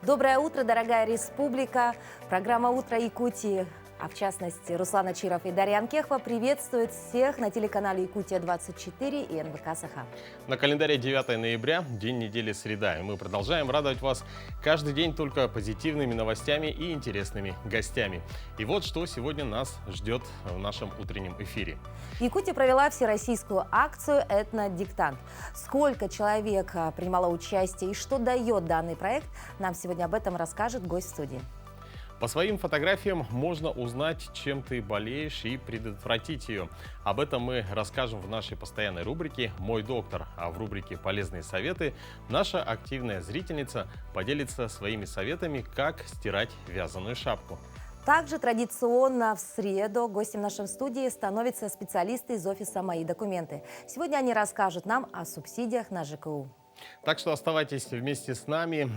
Доброе утро, дорогая республика. Программа «Утро Якутии», а в частности Руслан Чиров и Дарья Анкехова, приветствуют всех на телеканале «Якутия-24» и НВК «Саха». На календаре 9 ноября, день недели среда, и мы продолжаем радовать вас каждый день только позитивными новостями и интересными гостями. И вот что сегодня нас ждет в нашем утреннем эфире. Якутия провела всероссийскую акцию «Этнодиктант». Сколько человек принимало участие и что дает данный проект, нам сегодня об этом расскажет гость студии. По своим фотографиям можно узнать, чем ты болеешь, и предотвратить ее. Об этом мы расскажем в нашей постоянной рубрике «Мой доктор». А в рубрике «Полезные советы» наша активная зрительница поделится своими советами, как стирать вязаную шапку. Также традиционно в среду гостем нашей студии становятся специалисты из офиса «Мои документы». Сегодня они расскажут нам о субсидиях на ЖКУ. Так что оставайтесь вместе с нами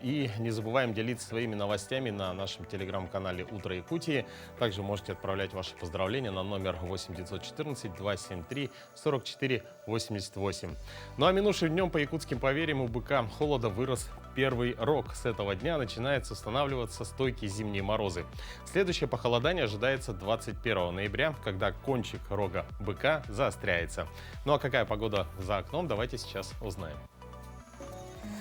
и не забываем делиться своими новостями на нашем телеграм-канале «Утро Якутии». Также можете отправлять ваши поздравления на номер 8 914 273 44 88. Ну а минувшим днем по якутским поверьям у быка холода вырос первый рог. С этого дня начинается устанавливаться стойкие зимние морозы. Следующее похолодание ожидается 21 ноября, когда кончик рога быка заостряется. Ну а какая погода за окном, давайте сейчас узнаем.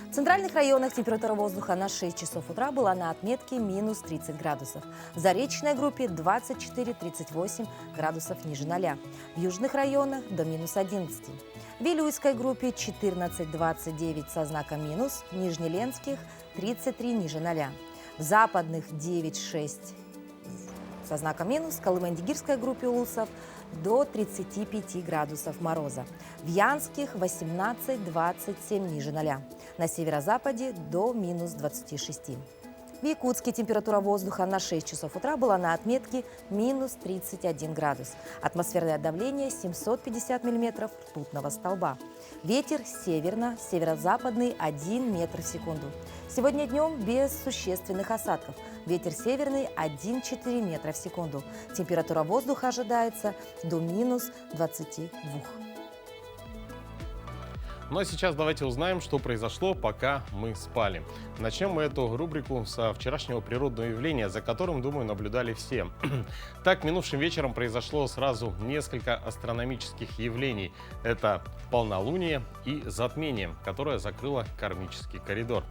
В центральных районах температура воздуха на 6 часов утра была на отметке минус 30 градусов. В Заречной группе 24-38 градусов ниже 0. В южных районах до минус 11. В Вилюйской группе 14-29 со знаком минус, в Нижнеленских 33 ниже 0. В западных 9-6 со знаком минус, в Колымендигирской группе улусов до 35 градусов мороза. В Янских 18-27 ниже 0. На северо-западе до минус 26. В Якутске температура воздуха на 6 часов утра была на отметке минус 31 градус. Атмосферное давление 750 миллиметров ртутного столба. Ветер северно-северо-западный 1 метр в секунду. Сегодня днем без существенных осадков. Ветер северный 1,4 метра в секунду. Температура воздуха ожидается до минус 22. Ну а сейчас давайте узнаем, что произошло, пока мы спали. Начнем мы эту рубрику со вчерашнего природного явления, за которым, думаю, наблюдали все. Так, минувшим вечером произошло сразу несколько астрономических явлений. Это полнолуние и затмение, которое закрыло кармический коридор.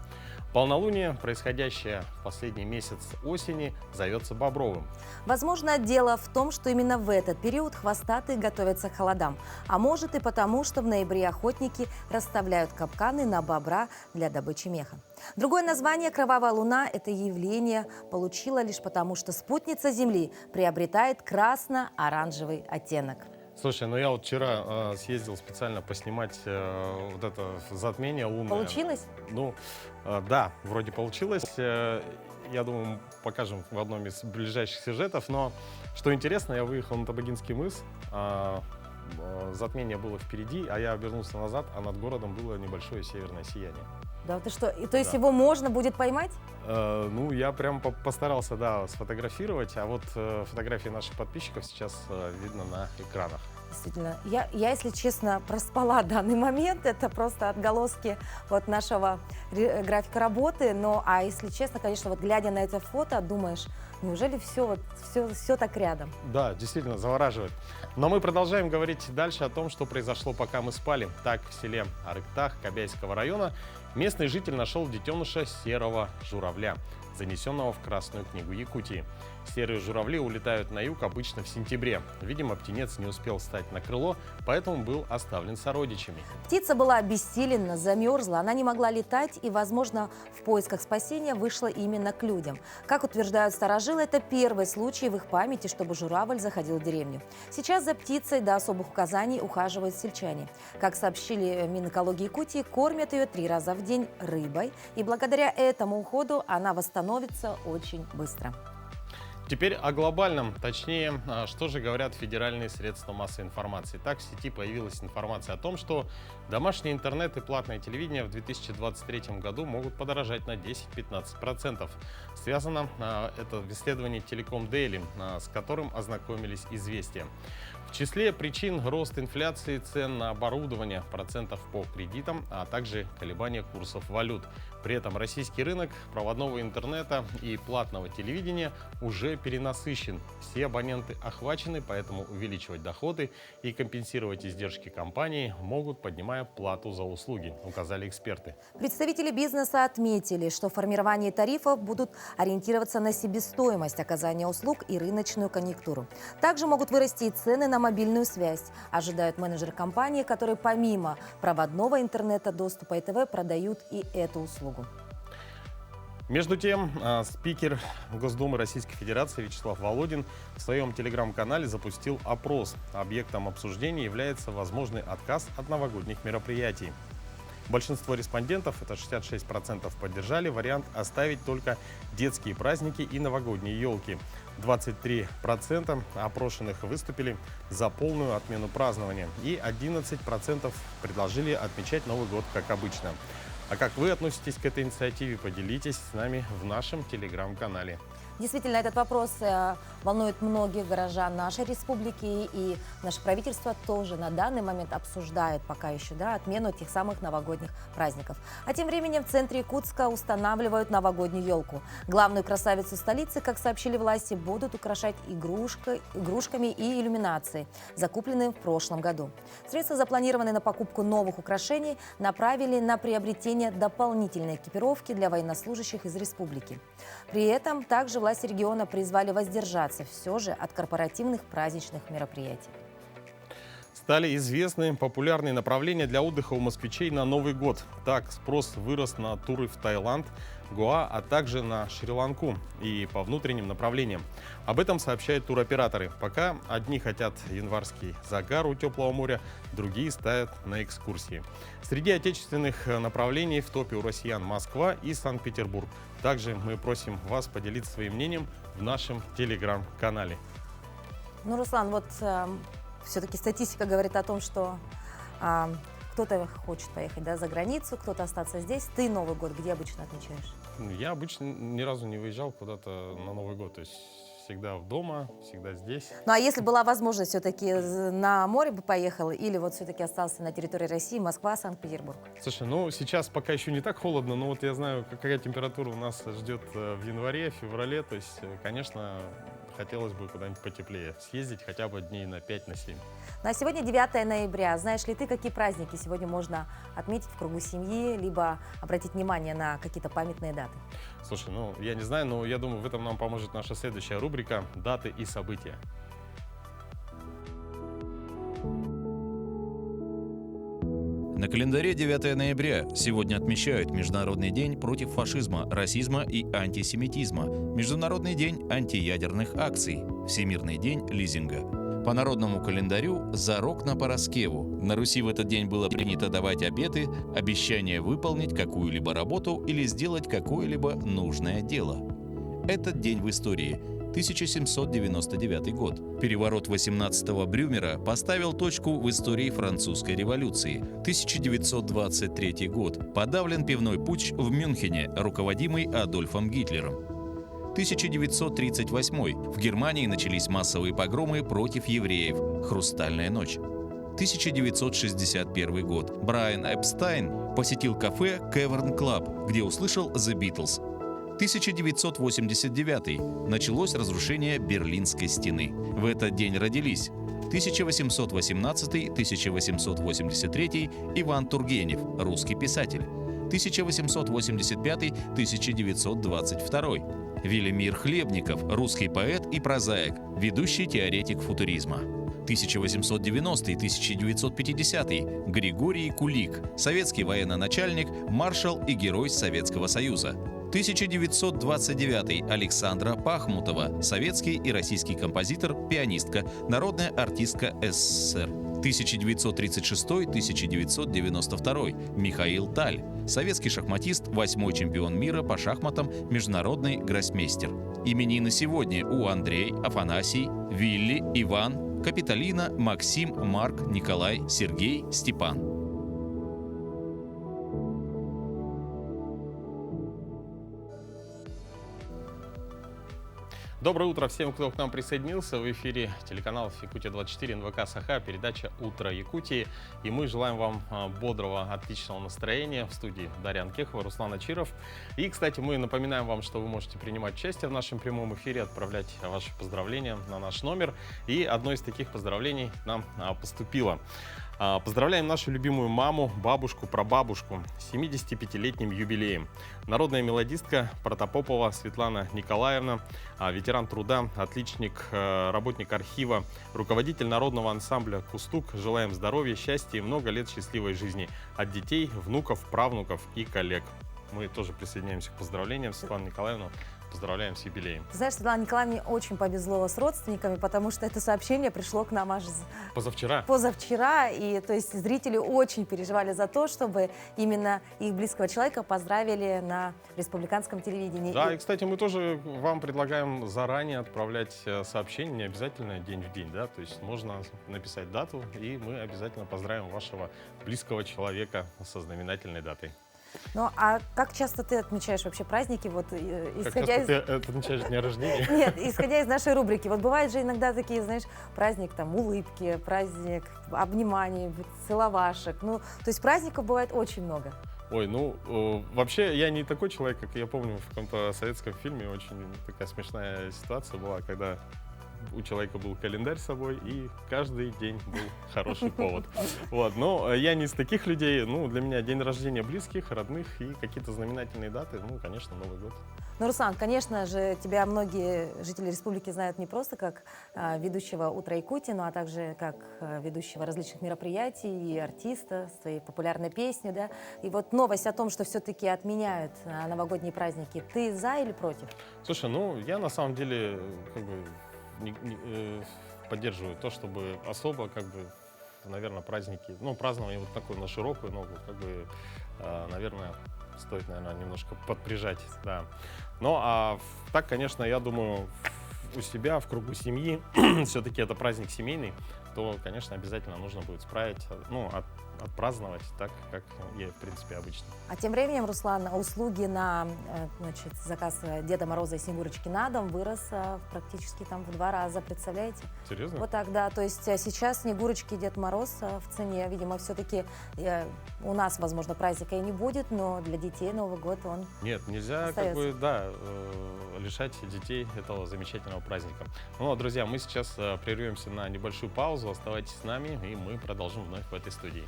Полнолуние, происходящее в последний месяц осени, зовется Бобровым. Возможно, дело в том, что именно в этот период хвостатые готовятся к холодам. А может и потому, что в ноябре охотники расставляют капканы на бобра для добычи меха. Другое название «Кровавая луна» это явление получило лишь потому, что спутница Земли приобретает красно-оранжевый оттенок. Слушай, ну я вот вчера съездил специально поснимать вот это затмение лунное. Получилось? Ну, да, вроде получилось. Я думаю, покажем в одном из ближайших сюжетов. Но, что интересно, я выехал на Табагинский мыс, затмение было впереди, а я обернулся назад, а над городом было небольшое северное сияние. Да, ты что, то есть его можно будет поймать? Ну, я прям постарался, да, сфотографировать, а вот фотографии наших подписчиков сейчас видно на экранах. Действительно, я, если честно, проспала данный момент. Это просто отголоски вот нашего графика работы. Но, а если честно, конечно, вот глядя на это фото, думаешь, неужели все так рядом? Да, действительно, завораживает. Но мы продолжаем говорить дальше о том, что произошло, пока мы спали. Так, в селе Арыктах Кобяйского района местный житель нашел детеныша серого журавля, занесенного в Красную книгу Якутии. Серые журавли улетают на юг обычно в сентябре. Видимо, птенец не успел встать на крыло, поэтому был оставлен сородичами. Птица была обессилена, замерзла, она не могла летать и, возможно, в поисках спасения вышла именно к людям. Как утверждают старожилы, это первый случай в их памяти, чтобы журавль заходил в деревню. Сейчас за птицей до особых указаний ухаживают сельчане. Как сообщили Минэкологии Якутии, кормят ее 3 раза в день рыбой, и благодаря этому уходу она восстановится очень быстро. Теперь о глобальном, точнее, что же говорят федеральные средства массовой информации. Так, в сети появилась информация о том, что домашний интернет и платное телевидение в 2023 году могут подорожать на 10-15%. Связано это в исследовании Telecom Daily, с которым ознакомились «Известия». В числе причин рост инфляции, цен на оборудование, процентов по кредитам, а также колебания курсов валют. При этом российский рынок проводного интернета и платного телевидения уже перенасыщен. Все абоненты охвачены, поэтому увеличивать доходы и компенсировать издержки компании могут, поднимая плату за услуги, указали эксперты. Представители бизнеса отметили, что формирование тарифов будут ориентироваться на себестоимость оказания услуг и рыночную конъюнктуру. Также могут вырасти и цены на мобильную связь, ожидают менеджеры компании, которые помимо проводного интернета, доступа и ТВ продают и эту услугу. Между тем, спикер Госдумы Российской Федерации Вячеслав Володин в своем телеграм-канале запустил опрос. Объектом обсуждения является возможный отказ от новогодних мероприятий. Большинство респондентов, это 66%, поддержали вариант оставить только детские праздники и новогодние елки. 23% опрошенных выступили за полную отмену празднования. И 11% предложили отмечать Новый год как обычно. А как вы относитесь к этой инициативе, поделитесь с нами в нашем телеграм-канале. Действительно, этот вопрос волнует многих горожан нашей республики, и наше правительство тоже на данный момент обсуждает пока еще отмену тех самых новогодних праздников. А тем временем в центре Якутска устанавливают новогоднюю елку. Главную красавицу столицы, как сообщили власти, будут украшать игрушками и иллюминацией, закупленные в прошлом году. Средства, запланированные на покупку новых украшений, направили на приобретение дополнительной экипировки для военнослужащих из республики. При этом также власти региона призвали воздержаться все же от корпоративных праздничных мероприятий. Стали известны популярные направления для отдыха у москвичей на Новый год. Так, спрос вырос на туры в Таиланд, Гоа, а также на Шри-Ланку и по внутренним направлениям. Об этом сообщают туроператоры. Пока одни хотят январский загар у теплого моря, другие ставят на экскурсии. Среди отечественных направлений в топе у россиян Москва и Санкт-Петербург. Также мы просим вас поделиться своим мнением в нашем телеграм-канале. Ну, Руслан, вот все-таки статистика говорит о том, что кто-то хочет поехать за границу, кто-то остаться здесь. Ты Новый год где обычно отмечаешь? Я обычно ни разу не выезжал куда-то на Новый год. То есть всегда дома, всегда здесь. Ну, а если была возможность все-таки на море бы поехал, или вот все-таки остался на территории России, Москва, Санкт-Петербург? Слушай, ну сейчас пока еще не так холодно, но вот я знаю, какая температура у нас ждет в январе, феврале. То есть, конечно, хотелось бы куда-нибудь потеплее съездить, хотя бы дней на 5-7. Ну, а сегодня 9 ноября. Знаешь ли ты, какие праздники сегодня можно отметить в кругу семьи, либо обратить внимание на какие-то памятные даты? Слушай, ну я не знаю, но я думаю, в этом нам поможет наша следующая рубрика «Даты и события». На календаре 9 ноября. Сегодня отмечают Международный день против фашизма, расизма и антисемитизма, Международный день антиядерных акций, Всемирный день лизинга. По народному календарю «Зарок на Параскеву». На Руси в этот день было принято давать обеты, обещание выполнить какую-либо работу или сделать какое-либо нужное дело. Этот день в истории. 1799 год. Переворот 18-го Брюмера поставил точку в истории французской революции. 1923 год. Подавлен пивной путч в Мюнхене, руководимый Адольфом Гитлером. 1938. В Германии начались массовые погромы против евреев. Хрустальная ночь. 1961 год. Брайан Эпстайн посетил кафе Cavern Club, где услышал The Beatles. 1989. Началось разрушение Берлинской стены. В этот день родились 1818-1883 Иван Тургенев, русский писатель. 1885-1922 Велимир Хлебников, русский поэт и прозаик, ведущий теоретик футуризма. 1890-1950 Григорий Кулик, советский военно-начальник, маршал и герой Советского Союза. 1929 Александра Пахмутова, советский и российский композитор, пианистка, народная артистка СССР. 1936-1992 Михаил Таль, советский шахматист, 8-й чемпион мира по шахматам, международный гроссмейстер. Именины сегодня у Андрей, Афанасий, Вилли, Иван, Капитолина, Максим, Марк, Николай, Сергей, Степан. Доброе утро всем, кто к нам присоединился. В эфире телеканал Якутия-24, НВК Саха, передача «Утро Якутии». И мы желаем вам бодрого, отличного настроения. В студии Дарья Анкехова, Руслан Ачиров. И, кстати, мы напоминаем вам, что вы можете принимать участие в нашем прямом эфире, отправлять ваши поздравления на наш номер. И одно из таких поздравлений нам поступило. Поздравляем нашу любимую маму, бабушку, прабабушку с 75-летним юбилеем. Народная мелодистка Протопопова Светлана Николаевна, ветеран труда, отличник, работник архива, руководитель народного ансамбля «Кустук». Желаем здоровья, счастья и много лет счастливой жизни от детей, внуков, правнуков и коллег. Мы тоже присоединяемся к поздравлениям, Светлану Николаевну. Поздравляем с юбилеем. Ты знаешь, Светлане Николаевне очень повезло с родственниками, потому что это сообщение пришло к нам аж позавчера. И то есть зрители очень переживали за то, чтобы именно их близкого человека поздравили на республиканском телевидении. Да, и, кстати, мы тоже вам предлагаем заранее отправлять сообщения, не обязательно день в день, да, то есть можно написать дату, и мы обязательно поздравим вашего близкого человека со знаменательной датой. Ну, а как часто ты отмечаешь вообще праздники? Вот, исходя ты отмечаешь день рождения? Нет, исходя из нашей рубрики. Вот бывают же иногда такие, знаешь, праздник там улыбки, праздник обниманий, целовашек. Ну, то есть праздников бывает очень много. Ой, ну, вообще я не такой человек, как я помню в каком-то советском фильме. Очень такая смешная ситуация была, когда у человека был календарь с собой, и каждый день был хороший повод. Вот. Но я не из таких людей. Ну, для меня день рождения близких, родных и какие-то знаменательные даты. Ну, конечно, Новый год. Ну, Руслан, конечно же, тебя многие жители республики знают не просто как ведущего «Утра Якутии», но а также как ведущего различных мероприятий и артиста с твоей популярной песней, да. И вот новость о том, что все-таки отменяют новогодние праздники, ты за или против? Слушай, ну, я на самом деле как бы поддерживаю то, чтобы особо, как бы, наверное, праздники, ну, празднование вот такое на широкую ногу, как бы, наверное, стоит, наверное, немножко подприжать, да. Ну, а так, конечно, я думаю, у себя, в кругу семьи, все-таки это праздник семейный, то, конечно, обязательно нужно будет справить, ну, отпраздновать так, как и, в принципе, обычно. А тем временем, Руслан, услуги на заказ Деда Мороза и Снегурочки на дом вырос практически там в 2 раза, представляете? Серьезно? Вот так, да. То есть сейчас Снегурочки и Дед Мороз в цене. Видимо, все-таки у нас, возможно, праздника и не будет, но для детей Новый год он Нет, нельзя, остается. как бы, да, лишать детей этого замечательного праздника. Ну, а, друзья, мы сейчас прервемся на небольшую паузу. Оставайтесь с нами, и мы продолжим вновь в этой студии.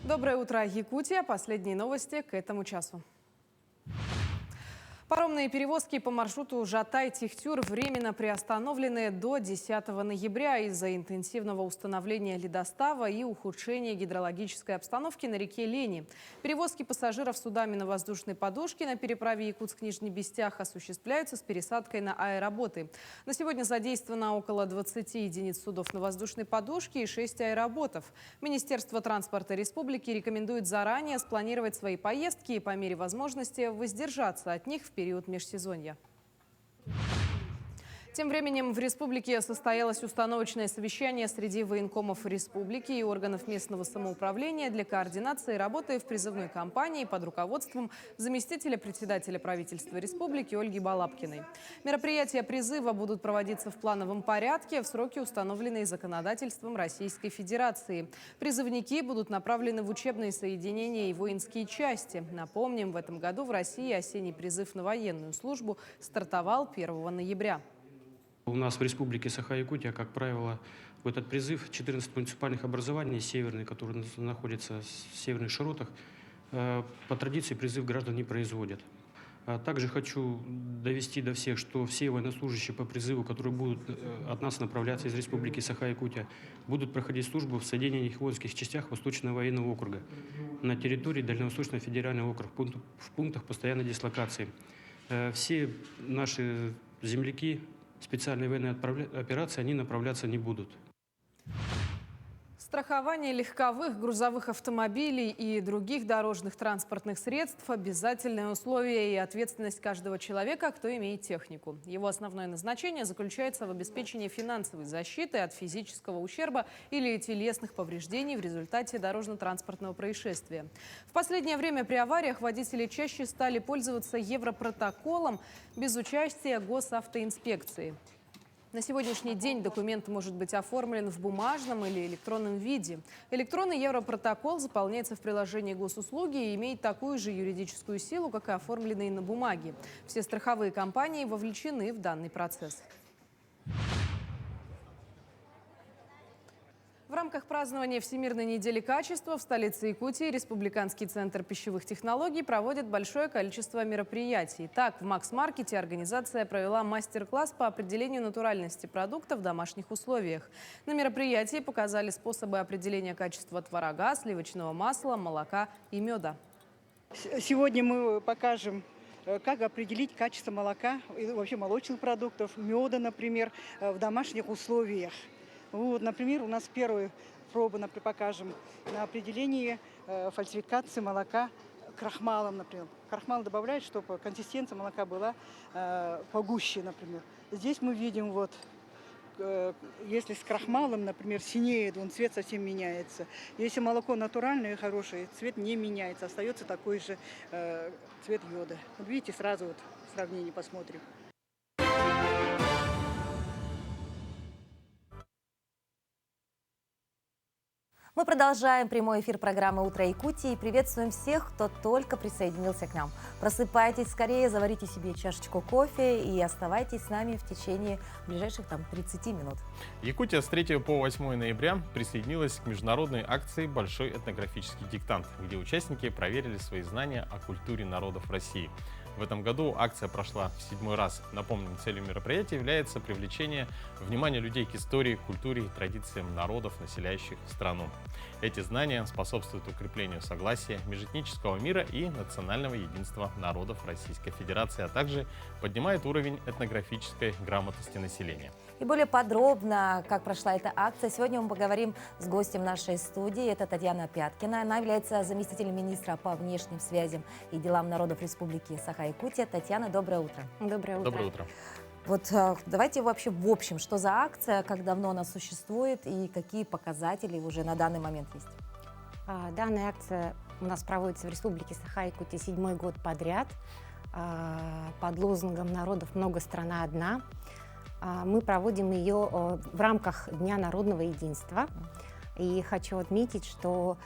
Доброе утро, Якутия. Последние новости к этому часу. Паромные перевозки по маршруту Жатай-Тихтюр временно приостановлены до 10 ноября из-за интенсивного установления ледостава и ухудшения гидрологической обстановки на реке Лени. Перевозки пассажиров судами на воздушной подушке на переправе Якутск-Нижний Бестях осуществляются с пересадкой на аэроботы. На сегодня задействовано около 20 единиц судов на воздушной подушке и 6 аэроботов. Министерство транспорта республики рекомендует заранее спланировать свои поездки и по мере возможности воздержаться от них в период межсезонья. Тем временем в республике состоялось установочное совещание среди военкомов республики и органов местного самоуправления для координации работы в призывной кампании под руководством заместителя председателя правительства республики Ольги Балабкиной. Мероприятия призыва будут проводиться в плановом порядке в сроки, установленные законодательством Российской Федерации. Призывники будут направлены в учебные соединения и воинские части. Напомним, в этом году в России осенний призыв на военную службу стартовал 1 ноября. У нас в республике Саха-Якутия, как правило, в этот призыв 14 муниципальных образований северные, которые находятся в северных широтах, по традиции призыв граждан не производят. Также хочу довести до всех, что все военнослужащие по призыву, которые будут от нас направляться из республики Саха-Якутия, будут проходить службу в соединенных воинских частях Восточного военного округа на территории Дальневосточного федерального округа в пунктах постоянной дислокации. Все наши земляки специальные военные операции, они направляться не будут. Страхование легковых, грузовых автомобилей и других дорожных транспортных средств – обязательное условие и ответственность каждого человека, кто имеет технику. Его основное назначение заключается в обеспечении финансовой защиты от физического ущерба или телесных повреждений в результате дорожно-транспортного происшествия. В последнее время при авариях водители чаще стали пользоваться европротоколом без участия госавтоинспекции. На сегодняшний день документ может быть оформлен в бумажном или электронном виде. Электронный европротокол заполняется в приложении госуслуги и имеет такую же юридическую силу, как и оформленный на бумаге. Все страховые компании вовлечены в данный процесс. В рамках празднования Всемирной недели качества в столице Якутии Республиканский центр пищевых технологий проводит большое количество мероприятий. Так, в Макс-маркете организация провела мастер-класс по определению натуральности продукта в домашних условиях. На мероприятии показали способы определения качества творога, сливочного масла, молока и меда. Сегодня мы покажем, как определить качество молока и вообще молочных продуктов, меда, например, в домашних условиях. Вот, например, у нас первую пробу покажем на определение фальсификации молока крахмалом, например. Крахмал добавляют, чтобы консистенция молока была погуще, например. Здесь мы видим, вот, если с крахмалом, например, синеет, он цвет совсем меняется. Если молоко натуральное и хорошее, цвет не меняется, остается такой же цвет йода. Вот видите, сразу вот сравнение посмотрим. Мы продолжаем прямой эфир программы «Утро Якутии» и приветствуем всех, кто только присоединился к нам. Просыпайтесь скорее, заварите себе чашечку кофе и оставайтесь с нами в течение ближайших 30 минут. Якутия с 3 по 8 ноября присоединилась к международной акции «Большой этнографический диктант», где участники проверили свои знания о культуре народов России. В этом году акция прошла в 7-й раз. Напомним, целью мероприятия является привлечение внимания людей к истории, культуре и традициям народов, населяющих страну. Эти знания способствуют укреплению согласия, межэтнического мира и национального единства народов Российской Федерации, а также поднимает уровень этнографической грамотности населения. И более подробно, как прошла эта акция, сегодня мы поговорим с гостем нашей студии. Это Татьяна Пяткина. Она является заместителем министра по внешним связям и делам народов Республики Саха-Якутия. Татьяна, доброе утро. Доброе утро. Доброе утро. Вот давайте вообще в общем, что за акция, как давно она существует и какие показатели уже на данный момент есть? Данная акция у нас проводится в Республике Саха-Якутия 7-й год подряд под лозунгом «Народов много, страна одна». Мы проводим ее в рамках Дня народного единства. И хочу отметить, что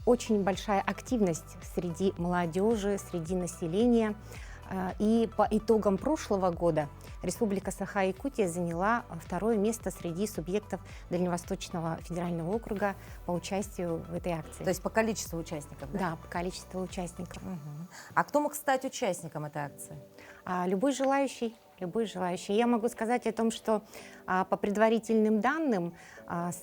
очень большая активность среди молодежи, среди населения. И по итогам прошлого года Республика Саха-Якутия заняла 2-е место среди субъектов Дальневосточного федерального округа по участию в этой акции. То есть по количеству участников, да? Да, по количеству участников. Угу. А кто мог стать участником этой акции? Любой желающий. Любой желающий. Я могу сказать о том, что по предварительным данным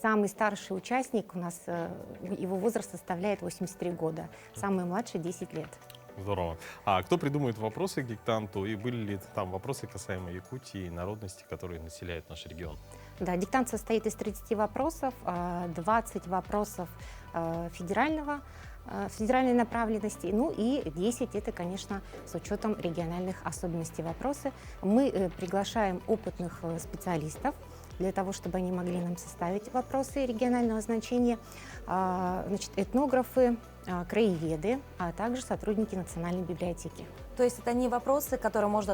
самый старший участник у нас, его возраст составляет 83 года, самый младший 10 лет. Здорово. А кто придумывает вопросы к диктанту? И были ли там вопросы касаемо Якутии и народности, которые населяют наш регион? Да, диктант состоит из 30 вопросов, 20 вопросов федеральной направленности, ну и 10 это, конечно, с учетом региональных особенностей вопросы. Мы приглашаем опытных специалистов для того, чтобы они могли нам составить вопросы регионального значения, значит, этнографы, краеведы, а также сотрудники Национальной библиотеки. То есть это не вопросы, которые можно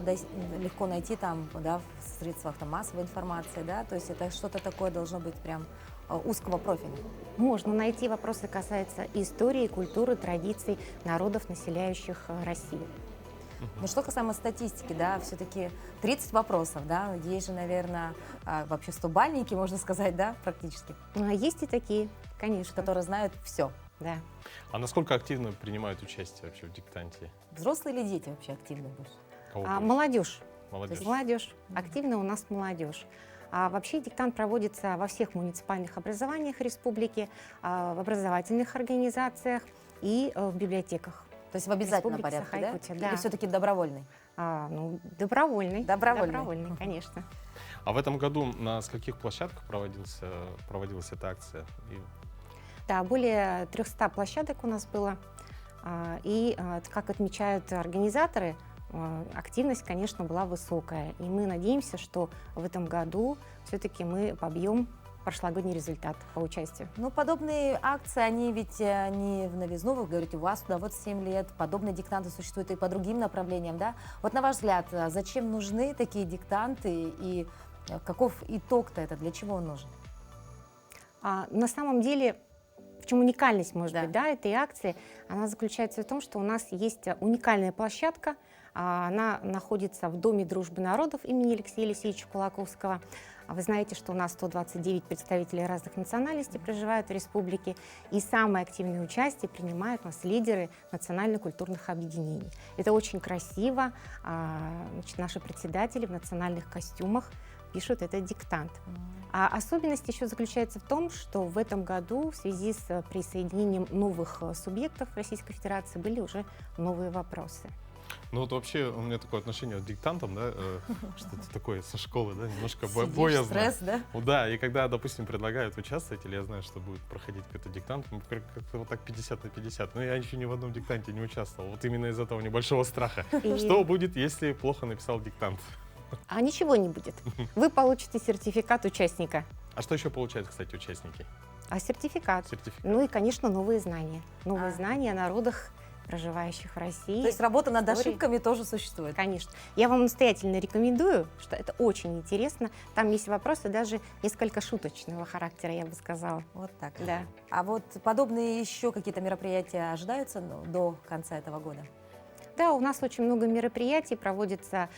легко найти там, да, в средствах массовой информации, да? То есть это что-то такое должно быть прям узкого профиля? Можно найти вопросы, касаются истории, культуры, традиций народов, населяющих Россию. Ну что касаемо статистики, да, все-таки 30 вопросов, да, есть же, наверное, вообще 100-бальники, можно сказать, да, практически. Есть и такие, конечно. Которые знают все. Да. А насколько активно принимают участие вообще в диктанте? Взрослые или дети вообще активны больше? Молодежь. Молодежь. То есть молодежь. Активно у нас молодежь. А вообще диктант проводится во всех муниципальных образованиях республики, в образовательных организациях и в библиотеках. То есть в обязательном порядке, да? Да. Или все-таки добровольный? Добровольный. Добровольный, конечно. А в этом году на скольких площадках проводилась эта акция? Да, более 300 площадок у нас было. И, как отмечают организаторы, активность, конечно, была высокая. И мы надеемся, что в этом году все-таки мы побьем прошлогодний результат по участию. Ну, подобные акции, они ведь не в новизну, вы говорите, у вас туда вот 7 лет, подобные диктанты существуют и по другим направлениям, да? Вот на ваш взгляд, зачем нужны такие диктанты и каков итог-то это, для чего он нужен? На самом деле, в чем уникальность, может Да. быть, да, этой акции, она заключается в том, что у нас есть уникальная площадка, она находится в Доме дружбы народов имени Алексея Алексеевича Кулаковского. Вы знаете, что у нас 129 представителей разных национальностей проживают в республике, и самое активное участие принимают у нас лидеры национально-культурных объединений. Это очень красиво. Значит, наши председатели в национальных костюмах пишут этот диктант. А особенность еще заключается в том, что в этом году в связи с присоединением новых субъектов Российской Федерации были уже новые вопросы. Ну вот вообще у меня такое отношение к диктантам, да, что-то такое со школы, да, немножко Сидишь, боязно. стресс, да? Ну да, и когда, допустим, предлагают участвовать, или я знаю, что будет проходить какой-то диктант, ну, как-то вот так 50 на 50. Но я еще ни в одном диктанте не участвовал. Вот именно из этого небольшого страха. И- Что будет, если плохо написал диктант? А ничего не будет. Вы получите сертификат участника. А что еще получают, кстати, участники? А сертификат? Сертификат. Ну и, конечно, новые знания. Новые А. знания о народах, проживающих в России. То есть работа над истории. ошибками тоже существует. Конечно. Я вам настоятельно рекомендую, что это очень интересно. Там есть вопросы даже несколько шуточного характера, я бы сказала. Вот так. Да. А вот подобные еще какие-то мероприятия ожидаются до конца этого года? Да, у нас очень много мероприятий проводится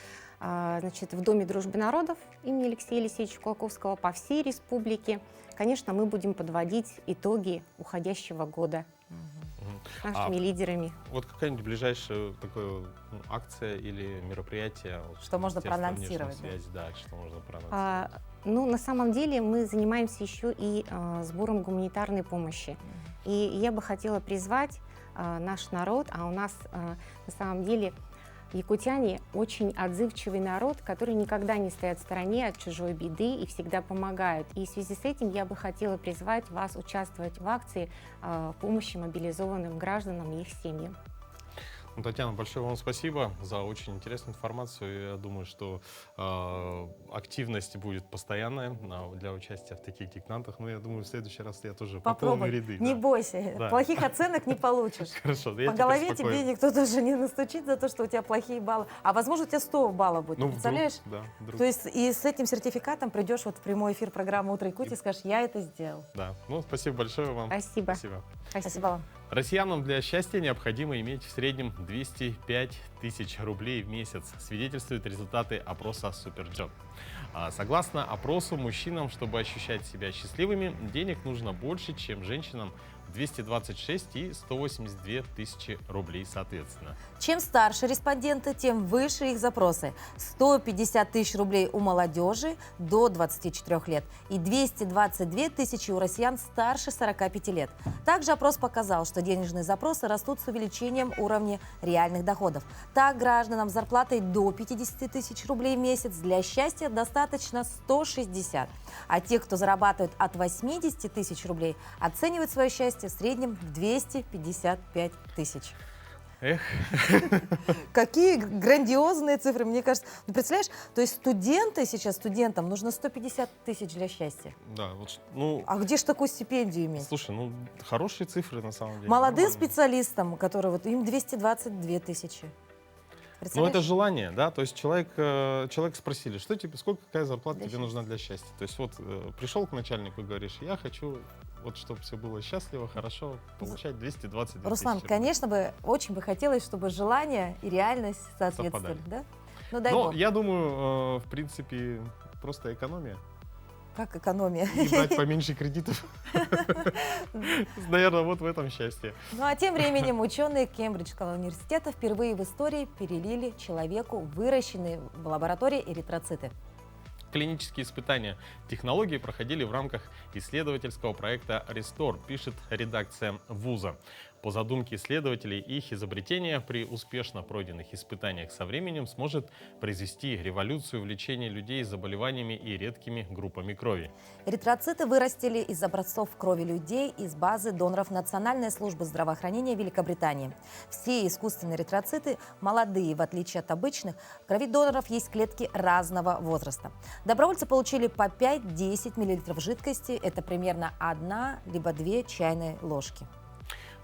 значит, в Доме дружбы народов имени Алексея Алексеевича Кулаковского по всей республике. Конечно, мы будем подводить итоги уходящего года с нашими лидерами. Вот какая-нибудь ближайшая такая акция или мероприятие? Вот, Что можно Министерства внешней проанонсировать, да? связи, да, что можно проанонсировать? Ну, на самом деле мы занимаемся еще и сбором гуманитарной помощи. И я бы хотела призвать наш народ, а у нас на самом деле якутяне очень отзывчивый народ, который никогда не стоят в стороне от чужой беды и всегда помогают. И в связи с этим я бы хотела призвать вас участвовать в акции помощи мобилизованным гражданам и их семьям. Ну, Татьяна, большое вам спасибо за очень интересную информацию. Я думаю, что активность будет постоянная для участия в таких диктантах. Но я думаю, в следующий раз я тоже пополню Попробуй, ряды. не да. бойся, Да. плохих оценок не получишь. Хорошо, я По теперь голове спокоен. тебе никто даже не настучит за то, что у тебя плохие баллы. А возможно, у тебя 100 баллов будет, Ну, ты представляешь? вдруг, да, вдруг. То есть и с этим сертификатом придешь вот в прямой эфир программы «Утро Якутии» и скажешь, я это сделал. Да. Ну, спасибо большое вам. Спасибо. Спасибо. Спасибо вам. Россиянам для счастья необходимо иметь в среднем 205 тысяч рублей в месяц, свидетельствуют результаты опроса Суперджоb. Согласно опросу, мужчинам, чтобы ощущать себя счастливыми, денег нужно больше, чем женщинам, 226 и 182 тысячи рублей соответственно. Чем старше респонденты, тем выше их запросы. 150 тысяч рублей у молодежи до 24 лет и 222 тысячи у россиян старше 45 лет. Также опрос показал, что денежные запросы растут с увеличением уровня реальных доходов. Так, гражданам с зарплатой до 50 тысяч рублей в месяц для счастья достаточно 160. А те, кто зарабатывает от 80 тысяч рублей, оценивают свое счастье в среднем в 255 тысяч. Эх, Какие грандиозные цифры, мне кажется. Ну, представляешь, то есть студентам нужно 150 тысяч для счастья. да, вот, ну, А где ж такую стипендию иметь? слушай, ну, хорошие цифры на самом деле. Молодым нормально. специалистам, которые вот им 222 тысячи. Ну, Представляешь? это желание, да, то есть человек спросили, что тебе, сколько, какая зарплата тебе нужна для счастья. То есть вот пришел к начальнику и говоришь, я хочу, вот чтобы все было счастливо, хорошо, получать 222 Руслан, тысячи рублей. конечно бы, очень бы хотелось, чтобы желание и реальность соответствовали, Совпадали. да? Ну, дай Но бог. я думаю, в принципе, просто экономия. Как экономия. И брать поменьше кредитов. Наверное, вот в этом счастье. Ну а тем временем ученые Кембриджского университета впервые в истории перелили человеку выращенные в лаборатории эритроциты. Клинические испытания технологии проходили в рамках исследовательского проекта «Рестор», пишет редакция вуза. По задумке исследователей, их изобретение при успешно пройденных испытаниях со временем сможет произвести революцию в лечении людей с заболеваниями и редкими группами крови. Эритроциты вырастили из образцов крови людей из базы доноров Национальной службы здравоохранения Великобритании. Все искусственные эритроциты молодые, в отличие от обычных. В крови доноров есть клетки разного возраста. Добровольцы получили по 5-10 мл жидкости. Это примерно 1 либо 2 чайные ложки.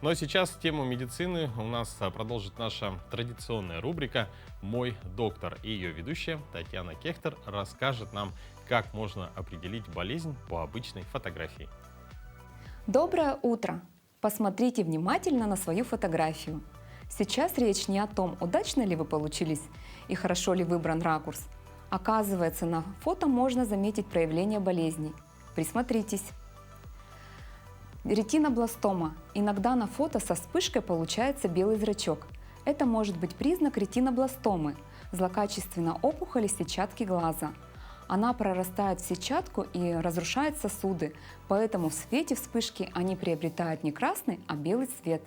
Ну а сейчас тему медицины у нас продолжит наша традиционная рубрика «Мой доктор». И ее ведущая Татьяна Кехтер расскажет нам, как можно определить болезнь по обычной фотографии. Доброе утро! Посмотрите внимательно на свою фотографию. Сейчас речь не о том, удачно ли вы получились и хорошо ли выбран ракурс. Оказывается, на фото можно заметить проявление болезней. Присмотритесь. Ретинобластома. Иногда на фото со вспышкой получается белый зрачок. Это может быть признак ретинобластомы, злокачественной опухоли сетчатки глаза. Она прорастает в сетчатку и разрушает сосуды, поэтому в свете вспышки они приобретают не красный, а белый цвет.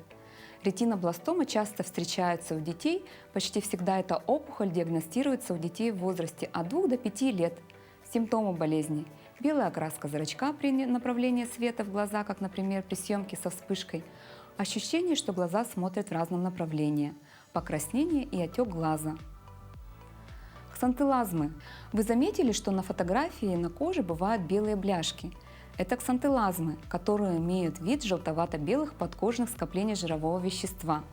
Ретинобластома часто встречается у детей, почти всегда эта опухоль диагностируется у детей в возрасте от 2 до 5 лет. Симптомы болезни: белая окраска зрачка при направлении света в глаза, как, например, при съемке со вспышкой, ощущение, что глаза смотрят в разном направлении, покраснение и отек глаза. Ксантелазмы. Вы заметили, что на фотографии на коже бывают белые бляшки? Это ксантелазмы, которые имеют вид желтовато-белых подкожных скоплений жирового вещества.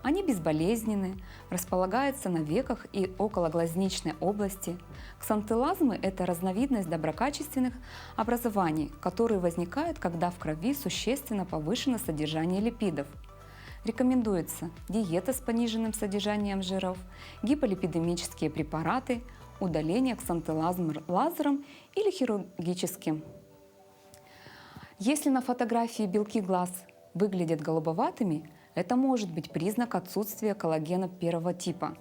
Они безболезненны, располагаются на веках и окологлазничной области. Ксантелазмы – это разновидность доброкачественных образований, которые возникают, когда в крови существенно повышено содержание липидов. Рекомендуется диета с пониженным содержанием жиров, гиполипидемические препараты, удаление ксантелазм лазером или хирургическим. Если на фотографии белки глаз выглядят голубоватыми, это может быть признак отсутствия коллагена первого типа.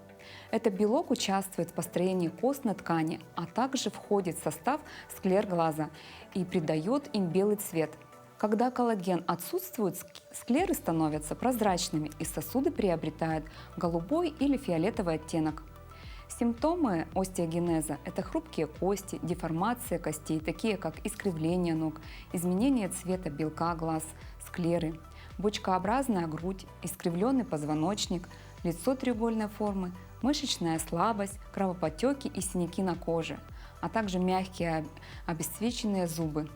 Этот белок участвует в построении костной ткани, а также входит в состав склер глаза и придает им белый цвет. Когда коллаген отсутствует, склеры становятся прозрачными и сосуды приобретают голубой или фиолетовый оттенок. Симптомы остеогенеза – это хрупкие кости, деформация костей, такие как искривление ног, изменение цвета белка глаз, склеры, бочкообразная грудь, искривленный позвоночник, лицо треугольной формы, мышечная слабость, кровоподтеки и синяки на коже, а также мягкие обесцвеченные зубы.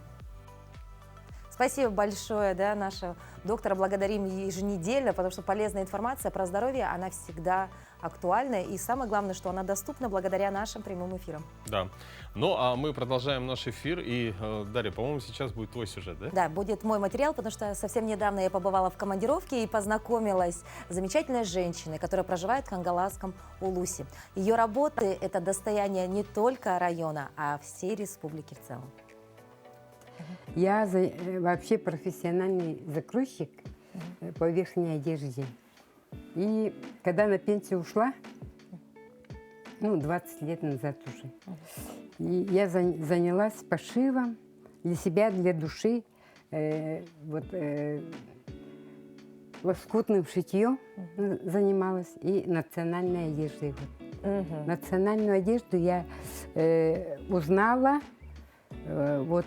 Спасибо большое, да, нашего доктора. Благодарим еженедельно, потому что полезная информация про здоровье, она всегда актуальна. И самое главное, что она доступна благодаря нашим прямым эфирам. Да. Ну, а мы продолжаем наш эфир. И, Дарья, по-моему, сейчас будет твой сюжет, да? Да, будет мой материал, потому что совсем недавно я побывала в командировке и познакомилась с замечательной женщиной, которая проживает в Хангаласском Улусе. Ее работы – это достояние не только района, а всей республики в целом. Я вообще профессиональный закройщик по верхней одежде. И когда на пенсию ушла, 20 лет назад уже, и я занялась пошивом для себя, для души, лоскутным шитьем занималась и национальной одеждой. Национальную одежду я узнала в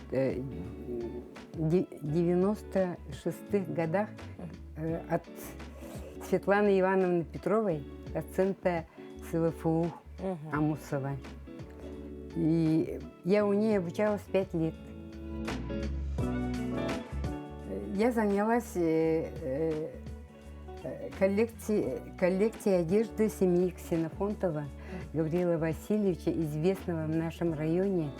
96-х годах от Светланы Ивановны Петровой, доцента СВФУ Амусова. И я у нее обучалась 5 лет. Я занялась коллекцией одежды семьи Ксенофонтова Гавриила Васильевича, известного в нашем районе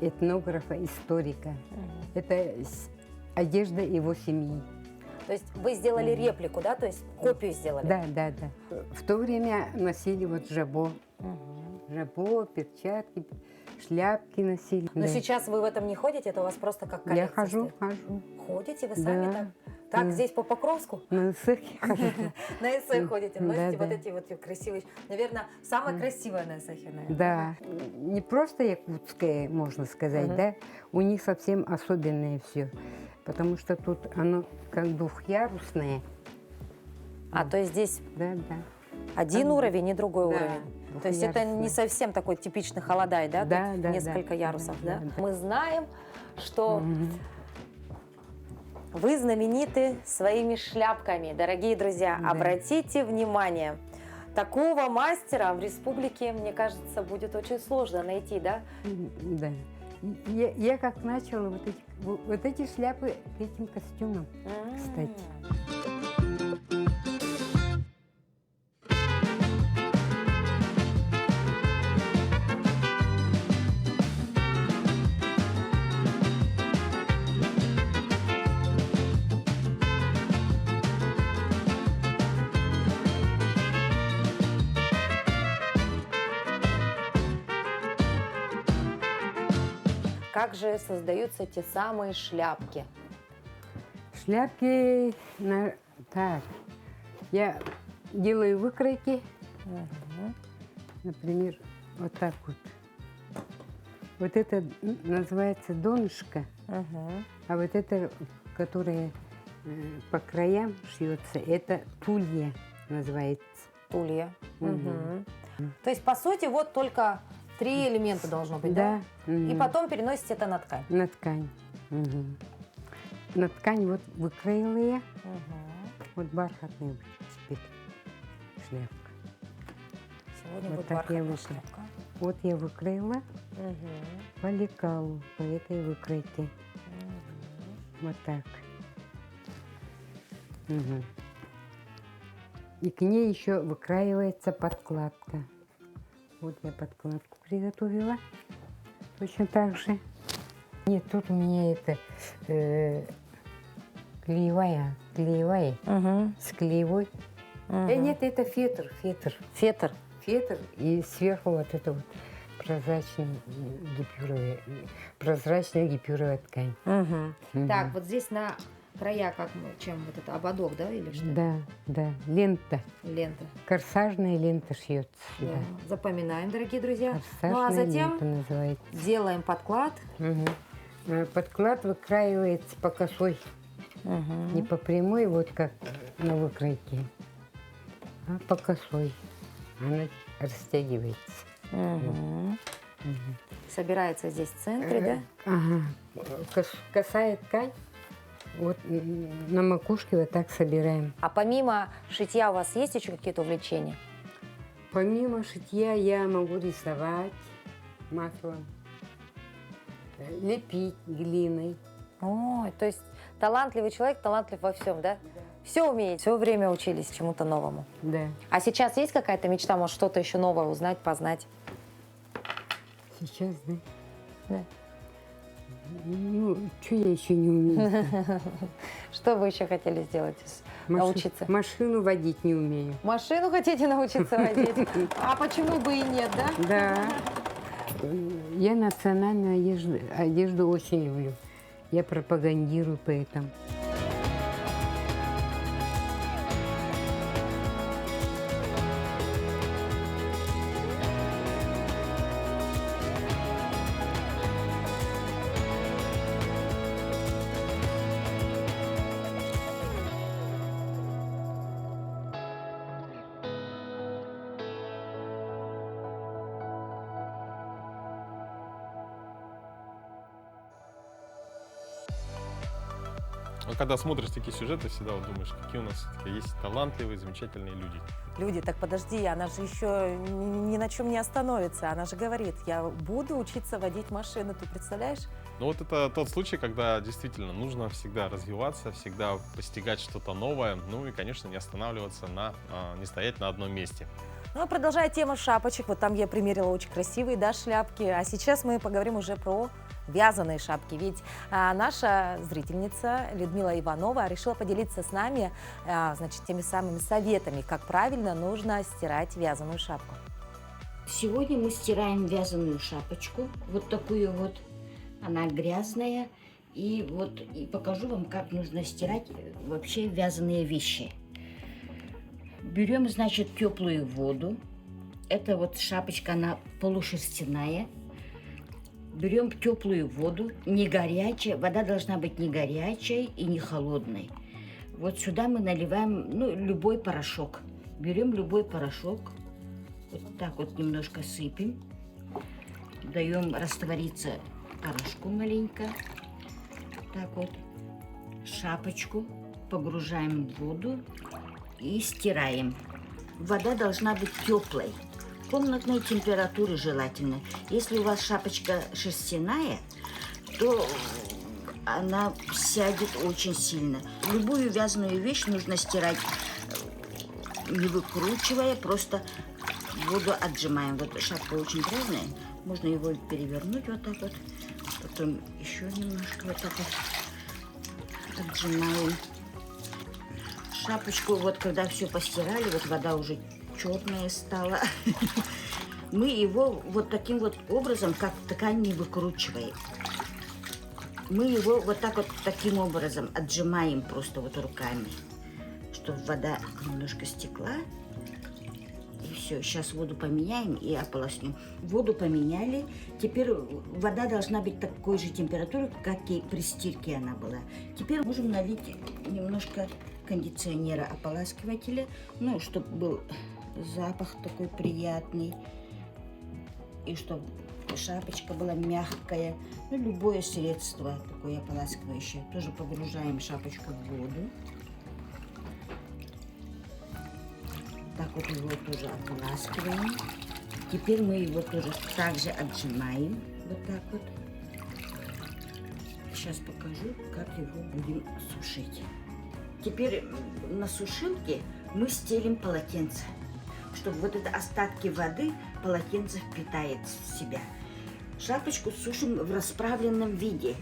этнографа, историка. Это одежда его семьи. То есть вы сделали реплику, да? То есть копию сделали? Да. В то время носили жабо. Жабо, перчатки, шляпки носили. Но сейчас вы в этом не ходите? Это у вас просто как коллекция? Я хожу. Ходите вы сами так? Так, здесь по Покровску? На эссе хожу. На эссе ходите, носите вот эти вот красивые. Наверное, самая красивая на эссе, наверное. Да. Не просто якутская, можно сказать, да? У них совсем особенное все. Потому что тут оно как двухъярусное. То есть здесь Да, да. один Да. уровень и другой Да, уровень. То есть это не двухъярусная. совсем такой типичный холодай, да? Да, Тут да, несколько да, ярусов, да? да, да. Мы знаем, что Мгм. вы знамениты своими шляпками, дорогие друзья. Да. Обратите внимание, такого мастера в республике, мне кажется, будет очень сложно найти, да? Да. Я как начала вот эти шляпы к этим костюмам, кстати. Как же создаются те самые шляпки? Шляпки, так, я делаю выкройки, например, вот так вот. Вот это называется донышко, а вот это, которое по краям шьется, это тулья называется. Тулья. Мгм. То есть, по сути, вот только 3 элемента должно быть, да? Да. И мгм. потом переносите это на ткань. На ткань. Мгм. На ткань вот выкроила я. Вот бархатная теперь шляпка. Сегодня Вот будет так я бархатная выкроила. шляпка. Вот я выкроила по лекалу, по этой выкройке. Вот так. Мгм. И к ней еще выкраивается подкладка. Вот я подкладку приготовила. Точно так же. Нет, тут у меня это клеевая с клеевой. Нет, это фетр. Фетр. Фетр и сверху вот это вот прозрачная гипюровая ткань. Мгм. Так, вот здесь на края, чем вот это, ободок, да, или что? Да, лента. Лента. Корсажная лента шьется Да. сюда. Запоминаем, дорогие друзья. Корсажная Ну, а затем лента называется. делаем подклад. Мгм. Подклад выкраивается по косой, не по прямой, вот как на выкройке, а по косой. Она растягивается. Собирается здесь в центре, да? Ага. Косая ткань, вот на макушке вот так собираем. А помимо шитья у вас есть еще какие-то увлечения? Помимо шитья я могу рисовать маслом, лепить глиной. Ой, то есть талантливый человек, талантлив во всем, да? Все умеете, все время учились чему-то новому. Да. А сейчас есть какая-то мечта, может, что-то еще новое узнать, познать? Сейчас, да? Да. Ну, что я еще не умею? Что вы еще хотели сделать? Научиться? Машину водить не умею. Машину хотите научиться водить? А почему бы и нет, да? Да. Я национальную одежду очень люблю. Я пропагандирую поэтому. Но когда смотришь такие сюжеты, всегда вот думаешь, какие у нас все-таки есть талантливые, замечательные люди. Люди, так подожди, она же еще ни на чем не остановится. Она же говорит, я буду учиться водить машину, ты представляешь? Ну вот это тот случай, когда действительно нужно всегда развиваться, всегда постигать что-то новое, ну и, конечно, не останавливаться, не стоять на одном месте. Ну, а продолжая тему шапочек, вот там я примерила очень красивые, да, шляпки. А сейчас мы поговорим уже про вязаные шапки. Ведь наша зрительница Людмила Иванова решила поделиться с нами, значит, теми самыми советами, как правильно нужно стирать вязаную шапку. Сегодня мы стираем вязаную шапочку, вот такую вот, она грязная. И вот и покажу вам, как нужно стирать вообще вязаные вещи. Берем, значит, теплую воду. Это вот шапочка, она полушерстяная. Берем теплую воду, не горячая. Вода должна быть не горячей и не холодной. Вот сюда мы наливаем, ну, любой порошок. Берем любой порошок, вот так вот немножко сыпем, даем раствориться порошку маленько, так вот, шапочку погружаем в воду и стираем. Вода должна быть теплой, комнатной температуры желательно. Если у вас шапочка шерстяная, то она сядет очень сильно. Любую вязаную вещь нужно стирать, не выкручивая, просто воду отжимаем. Вот шапка очень грязная, можно его перевернуть вот так вот, потом еще немножко вот так вот отжимаем. Шапочку, вот когда все постирали, вот вода уже черная стала, мы его вот таким вот образом, как ткань, не выкручиваем. Мы его вот так вот таким образом отжимаем просто вот руками, чтобы вода немножко стекла. И все, сейчас воду поменяем и ополоснем. Воду поменяли, теперь вода должна быть такой же температуры, как и при стирке она была. Теперь можем налить немножко кондиционера, ополаскивателя, ну, чтобы был запах такой приятный, и чтобы шапочка была мягкая. Ну, любое средство такое ополаскивающее. Тоже погружаем шапочку в воду. Так вот его тоже ополаскиваем. Теперь мы его тоже также отжимаем. Вот так вот. Сейчас покажу, как его будем сушить. Теперь на сушилке мы стелим полотенце, чтобы вот это остатки воды полотенце впитает в себя. Шапочку сушим в расправленном виде.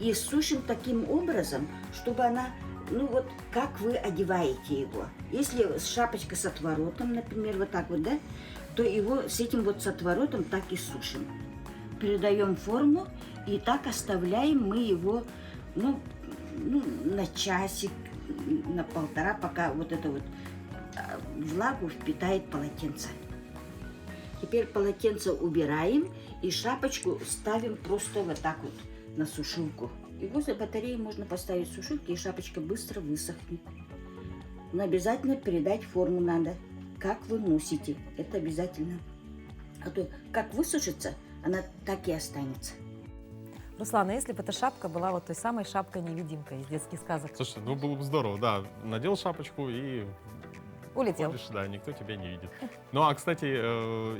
И сушим таким образом, чтобы она, ну вот, как вы одеваете его. Если шапочка с отворотом, например, вот так вот, да, то его с этим вот с отворотом так и сушим. Передаем форму и так оставляем мы его, ну на часик, на полтора, пока вот это вот влагу впитает полотенце. Теперь полотенце убираем и шапочку ставим просто вот так вот на сушилку. И возле батареи можно поставить сушилки, и шапочка быстро высохнет. Но обязательно передать форму надо, как вы носите. Это обязательно. А то как высушится, она так и останется. Руслан, а если бы эта шапка была вот той самой шапкой-невидимкой из детских сказок? Слушай, ну было бы здорово, да. Надел шапочку и Улетел. ходишь, да, никто тебя не видит. Ну, а, кстати,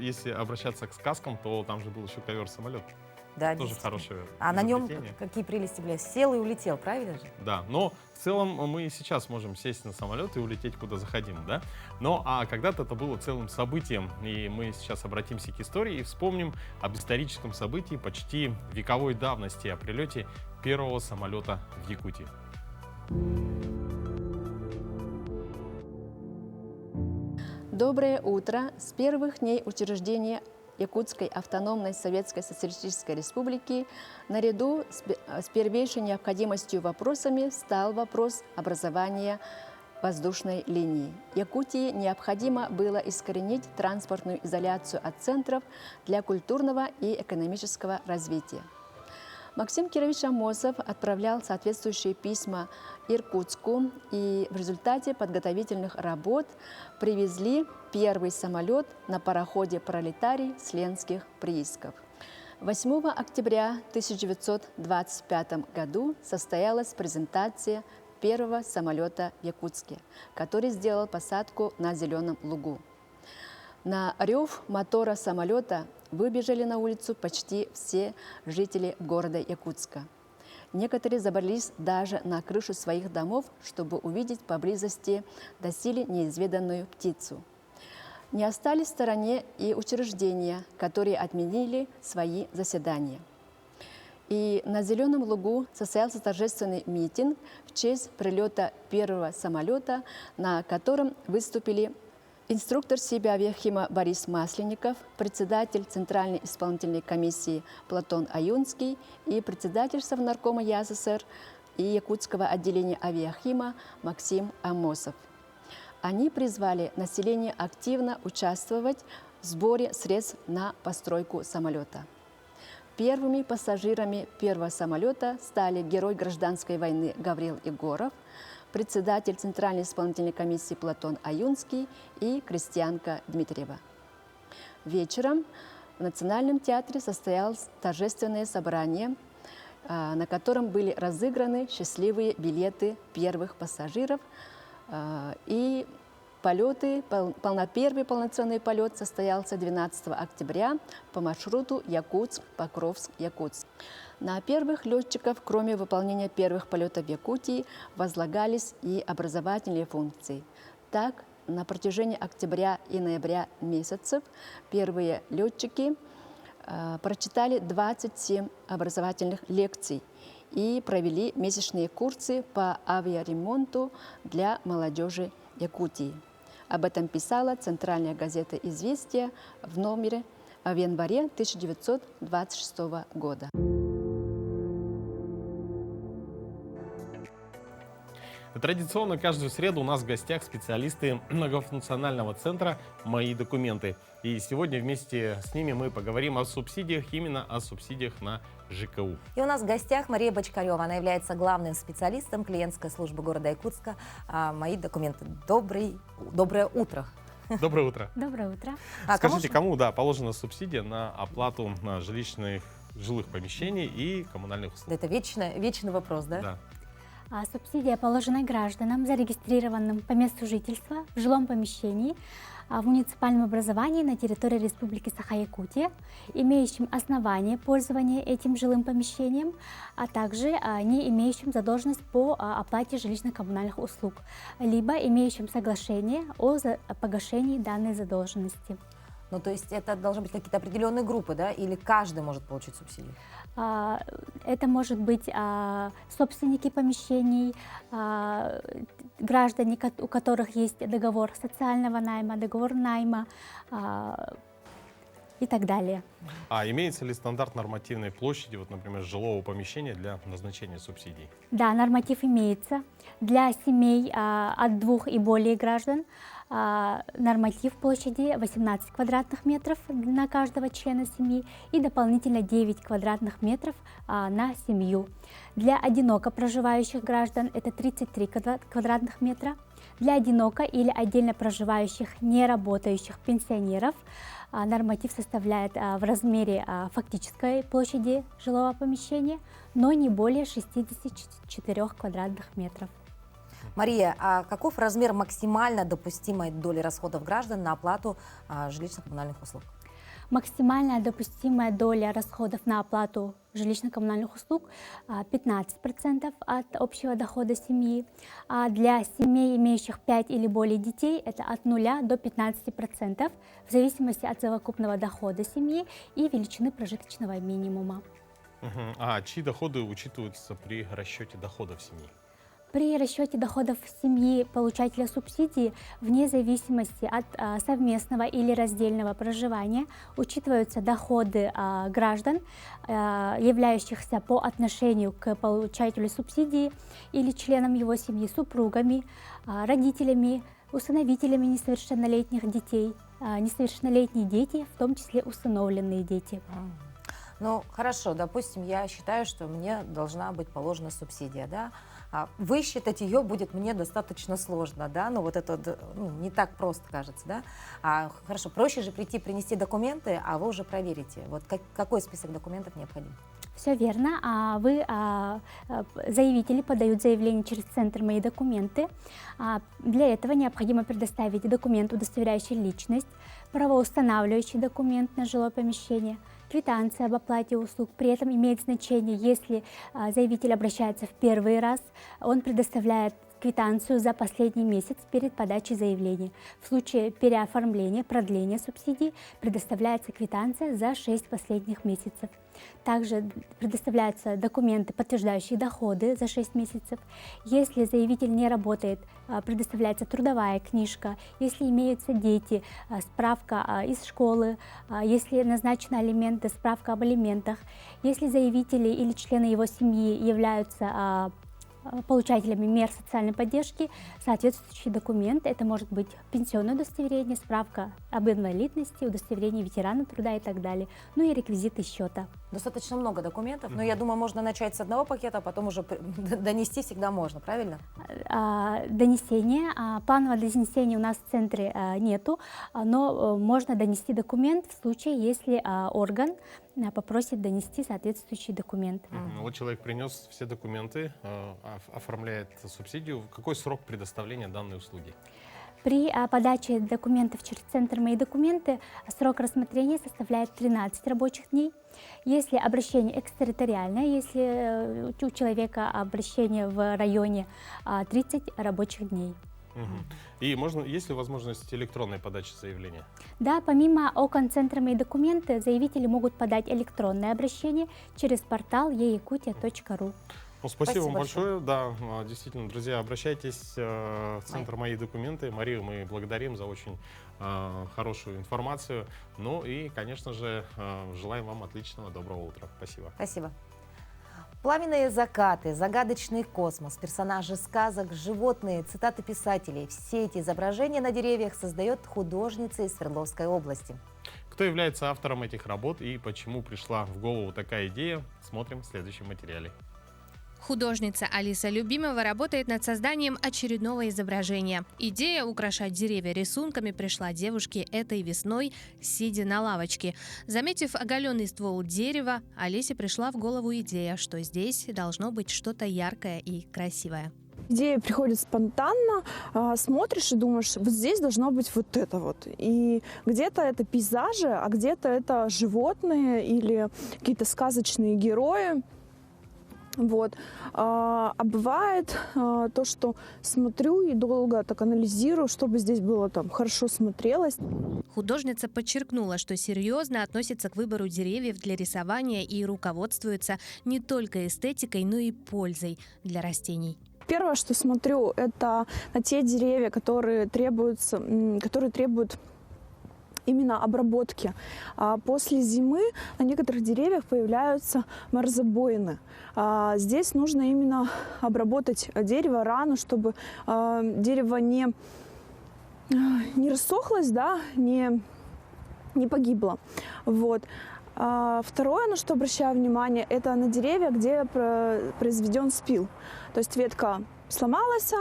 если обращаться к сказкам, то там же был еще ковер-самолет. Да, Тоже действительно. хорошее А на нем изобретение. какие прелести были? Сел и улетел, правильно же? Да, но в целом мы и сейчас можем сесть на самолет и улететь куда захотим, да? Но а когда-то это было целым событием, и мы сейчас обратимся к истории и вспомним об историческом событии почти вековой давности, о прилете первого самолета в Якутии. Доброе утро! С первых дней учреждения Якутской автономной Советской Социалистической Республики наряду с первейшей необходимостью вопросами стал вопрос образования воздушной линии. Якутии необходимо было искоренить транспортную изоляцию от центров для культурного и экономического развития. Максим Кирович Амосов отправлял соответствующие письма Иркутску, и в результате подготовительных работ привезли первый самолет на пароходе «Пролетарий» с Ленских приисков. 8 октября 1925 году состоялась презентация первого самолета в Якутске, который сделал посадку на Зеленом лугу. На рев мотора самолета выбежали на улицу почти все жители города Якутска. Некоторые забрались даже на крышу своих домов, чтобы увидеть поблизости доселе неизведанную птицу. Не остались в стороне и учреждения, которые отменили свои заседания. И на Зеленом лугу состоялся торжественный митинг в честь прилета первого самолета, на котором выступили инструктор Сибиавиахима Борис Масленников, председатель Центральной исполнительной комиссии Платон Аюнский и председатель Совнаркома ЯССР и Якутского отделения авиахима Максим Амосов. Они призвали население активно участвовать в сборе средств на постройку самолета. Первыми пассажирами первого самолета стали герой гражданской войны Гаврил Егоров, председатель Центральной исполнительной комиссии Платон Аюнский и крестьянка Дмитриева. Вечером в Национальном театре состоялось торжественное собрание, на котором были разыграны счастливые билеты первых пассажиров. И первый полноценный полет состоялся 12 октября по маршруту Якутск-Покровск-Якутск. На первых летчиков, кроме выполнения первых полетов в Якутии, возлагались и образовательные функции. Так, на протяжении октября и ноября месяцев первые летчики прочитали 27 образовательных лекций и провели месячные курсы по авиаремонту для молодежи Якутии. Об этом писала центральная газета «Известия» в номере в январе 1926 года. Традиционно каждую среду у нас в гостях специалисты многофункционального центра «Мои документы». И сегодня вместе с ними мы поговорим о субсидиях, именно о субсидиях на ЖКУ. И у нас в гостях Мария Бочкарева. Она является главным специалистом клиентской службы города Якутска. «Мои документы». Доброе утро. Доброе утро. Доброе утро. Скажите, кому положена субсидия на оплату жилых помещений и коммунальных услуг? Это вечный вопрос, да? Да. Субсидия положена гражданам, зарегистрированным по месту жительства в жилом помещении в муниципальном образовании на территории Республики Саха-Якутия, имеющим основание пользования этим жилым помещением, а также не имеющим задолженность по оплате жилищно-коммунальных услуг, либо имеющим соглашение о погашении данной задолженности. Ну, то есть это должны быть какие-то определенные группы, да? Или каждый может получить субсидию? Это может быть собственники помещений, граждане, у которых есть договор социального найма, договор найма и так далее. А имеется ли стандарт нормативной площади, вот, например, жилого помещения для назначения субсидий? Да, норматив имеется. Для семей от 2 и более граждан норматив площади 18 квадратных метров на каждого члена семьи и дополнительно 9 квадратных метров на семью. Для одиноко проживающих граждан это 33 квадратных метра. Для одиноко или отдельно проживающих неработающих пенсионеров норматив составляет в размере фактической площади жилого помещения, но не более 64 квадратных метров. Мария, а каков размер максимально допустимой доли расходов граждан на оплату жилищно-коммунальных услуг? Максимальная допустимая доля расходов на оплату жилищно-коммунальных услуг 15% от общего дохода семьи. А для семей, имеющих 5 или более детей, это от 0 до 15%, в зависимости от совокупного дохода семьи и величины прожиточного минимума. А чьи доходы учитываются при расчете доходов семьи? При расчете доходов семьи получателя субсидии, вне зависимости от совместного или раздельного проживания, учитываются доходы граждан, являющихся по отношению к получателю субсидии или членам его семьи, супругами, родителями, усыновителями несовершеннолетних детей, несовершеннолетние дети, в том числе усыновленные дети. Ну, хорошо, допустим, я считаю, что мне должна быть положена субсидия, да? Высчитать ее будет мне достаточно сложно, да? Ну, вот это не так просто, кажется, да? Хорошо, проще же прийти, принести документы, а вы уже проверите. Вот какой список документов необходим? Все верно. Заявители подают заявление через центр «Мои документы». Для этого необходимо предоставить документ, удостоверяющий личность, правоустанавливающий документ на жилое помещение, квитанция об оплате услуг. При этом имеет значение, если заявитель обращается в первый раз, он предоставляет квитанцию за последний месяц перед подачей заявления. В случае переоформления, продления субсидий предоставляется квитанция за 6 последних месяцев. Также предоставляются документы, подтверждающие доходы за 6 месяцев. Если заявитель не работает, предоставляется трудовая книжка. Если имеются дети, справка из школы. Если назначены алименты, справка об алиментах. Если заявители или члены его семьи являются получателями мер социальной поддержки соответствующие документы. Это может быть пенсионное удостоверение, справка об инвалидности, удостоверение ветерана труда и так далее. Ну и реквизиты счета. Достаточно много документов, но я думаю, можно начать с одного пакета, а потом уже донести всегда можно, правильно? Донесение. Планового донесения у нас в центре нету, но можно донести документ в случае, если орган попросит донести соответствующий документ. Вот человек принес все документы, оформляет субсидию. Какой срок предоставления данной услуги? При подаче документов через центр «Мои документы» срок рассмотрения составляет 13 рабочих дней. Если обращение экстерриториальное, если у человека обращение в районе, 30 рабочих дней. И есть ли возможность электронной подачи заявления? Да, помимо окон центра «Мои документы», заявители могут подать электронное обращение через портал eyakutia.ru. Ну, спасибо вам большое. Да, действительно, друзья, обращайтесь в центр «Мои документы». Марию мы благодарим за очень хорошую информацию. Ну и, конечно же, желаем вам отличного, доброго утра. Спасибо. Спасибо. Пламенные закаты, загадочный космос, персонажи сказок, животные, цитаты писателей. Все эти изображения на деревьях создает художница из Свердловской области. Кто является автором этих работ и почему пришла в голову такая идея, смотрим в следующем материале. Художница Алиса Любимова работает над созданием очередного изображения. Идея украшать деревья рисунками пришла девушке этой весной, сидя на лавочке. Заметив оголенный ствол дерева, Алисе пришла в голову идея, что здесь должно быть что-то яркое и красивое. Идея приходит спонтанно, смотришь и думаешь, вот здесь должно быть вот это вот. И где-то это пейзажи, а где-то это животные или какие-то сказочные герои. Вот. А бывает то, что смотрю и долго так анализирую, чтобы здесь было там хорошо смотрелось. Художница подчеркнула, что серьезно относится к выбору деревьев для рисования и руководствуется не только эстетикой, но и пользой для растений. Первое, что смотрю, это на те деревья, которые требуют именно обработки. После зимы на некоторых деревьях появляются морозобоины. Здесь нужно именно обработать дерево рано, чтобы дерево не рассохлось, да, не погибло. Вот. Второе, на что обращаю внимание, это на деревья, где произведен спил. То есть ветка сломалась,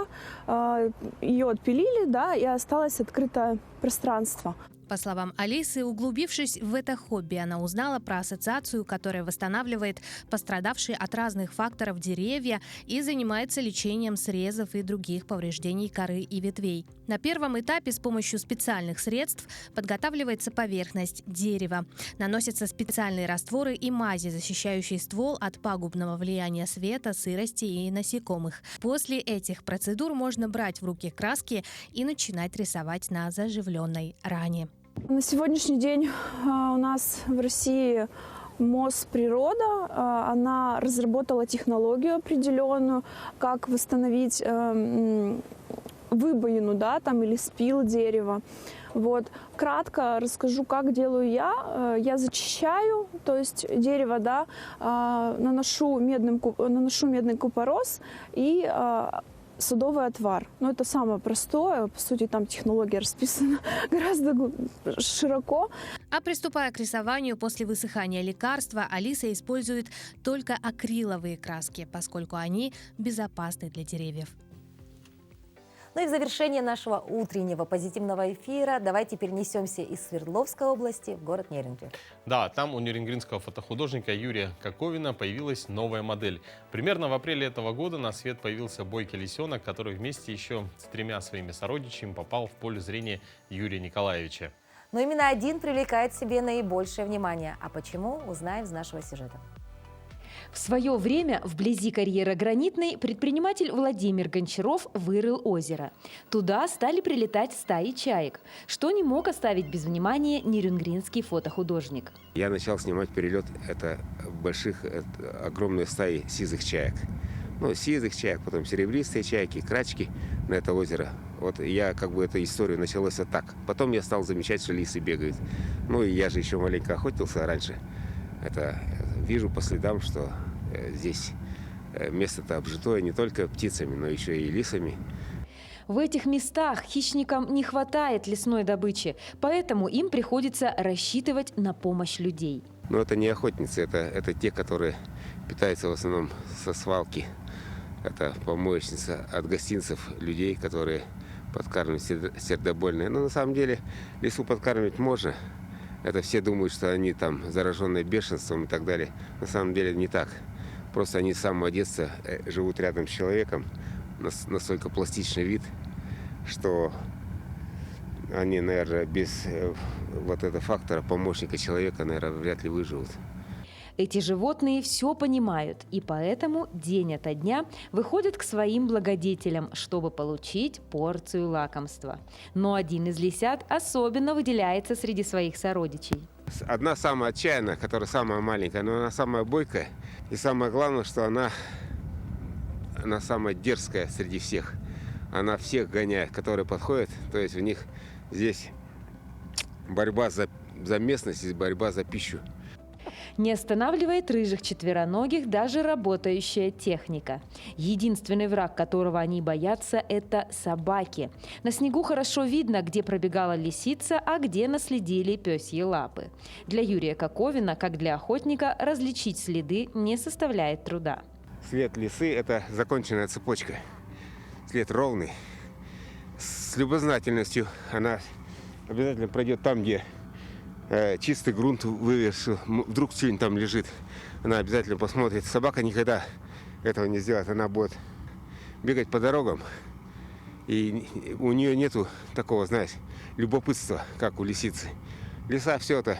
ее отпилили, да, и осталось открытое пространство. По словам Алисы, углубившись в это хобби, она узнала про ассоциацию, которая восстанавливает пострадавшие от разных факторов деревья и занимается лечением срезов и других повреждений коры и ветвей. На первом этапе с помощью специальных средств подготавливается поверхность дерева. Наносятся специальные растворы и мази, защищающие ствол от пагубного влияния света, сырости и насекомых. После этих процедур можно брать в руки краски и начинать рисовать на заживленной ране. На сегодняшний день у нас в России Мосприрода, она разработала технологию определенную, как восстановить выбоину, да, там, или спил дерева. Вот. Кратко расскажу, как делаю я. Я зачищаю, то есть дерево, да, наношу медный купорос и садовый отвар. Но это самое простое. По сути, там технология расписана гораздо широко. А приступая к рисованию после высыхания лекарства, Алиса использует только акриловые краски, поскольку они безопасны для деревьев. Ну и в завершение нашего утреннего позитивного эфира давайте перенесемся из Свердловской области в город Нерюнгри. Да, там у нерюнгринского фотохудожника Юрия Коковина появилась новая модель. Примерно в апреле этого года на свет появился бойкий лисенок, который вместе еще с 3 своими сородичами попал в поле зрения Юрия Николаевича. Но именно один привлекает к себе наибольшее внимание. А почему, узнаем из нашего сюжета. В свое время вблизи карьера Гранитной предприниматель Владимир Гончаров вырыл озеро. Туда стали прилетать стаи чаек, что не мог оставить без внимания нерюнгринский фотохудожник. Я начал снимать перелет огромные стаи сизых чаек. Ну, сизых чаек, потом серебристые чайки, крачки на это озеро. Вот я эту историю началась вот так. Потом я стал замечать, что лисы бегают. Ну и я же еще маленько охотился раньше. Вижу по следам, что здесь место-то обжитое не только птицами, но еще и лисами. В этих местах хищникам не хватает лесной добычи, поэтому им приходится рассчитывать на помощь людей. Но это не охотницы, это те, которые питаются в основном со свалки. Это помоечница от гостинцев людей, которые подкармливают сердобольные. Но на самом деле лису подкармливать можно. Это все думают, что они там зараженные бешенством и так далее. На самом деле не так. Просто они с самого детства живут рядом с человеком. Настолько пластичный вид, что они, наверное, без вот этого фактора помощника человека, наверное, вряд ли выживут. Эти животные все понимают, и поэтому день ото дня выходят к своим благодетелям, чтобы получить порцию лакомства. Но один из лисят особенно выделяется среди своих сородичей. Одна самая отчаянная, которая самая маленькая, но она самая бойкая. И самое главное, что она самая дерзкая среди всех. Она всех гоняет, которые подходят. То есть у них здесь борьба за местность и борьба за пищу. Не останавливает рыжих четвероногих даже работающая техника. Единственный враг, которого они боятся, это собаки. На снегу хорошо видно, где пробегала лисица, а где наследили пёсьи лапы. Для Юрия Коковина, как для охотника, различить следы не составляет труда. След лисы – это законченная цепочка. След ровный. С любознательностью она обязательно пройдет там, где чистый грунт вывершил, вдруг что-нибудь там лежит. Она обязательно посмотрит. Собака никогда этого не сделает. Она будет бегать по дорогам. И у нее нету такого, знаешь, любопытства, как у лисицы. Лиса все это.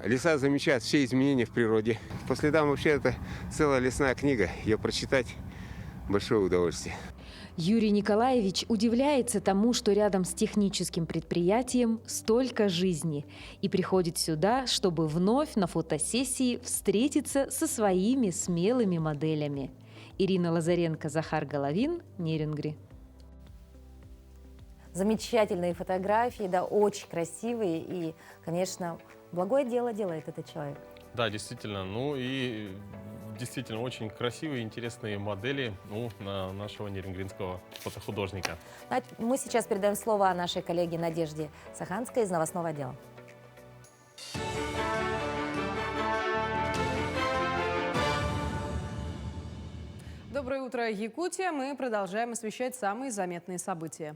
Лиса замечает все изменения в природе. По следам вообще это целая лесная книга. Ее прочитать большое удовольствие. Юрий Николаевич удивляется тому, что рядом с техническим предприятием столько жизни, и приходит сюда, чтобы вновь на фотосессии встретиться со своими смелыми моделями. Ирина Лазаренко, Захар Головин, Нерингри. Замечательные фотографии, да, очень красивые. И, конечно, благое дело делает этот человек. Да, действительно. Ну и действительно очень красивые, интересные модели нашего нерингринского фотохудожника. Мы сейчас передаем слово нашей коллеге Надежде Саханской из новостного отдела. Доброе утро, Якутия. Мы продолжаем освещать самые заметные события.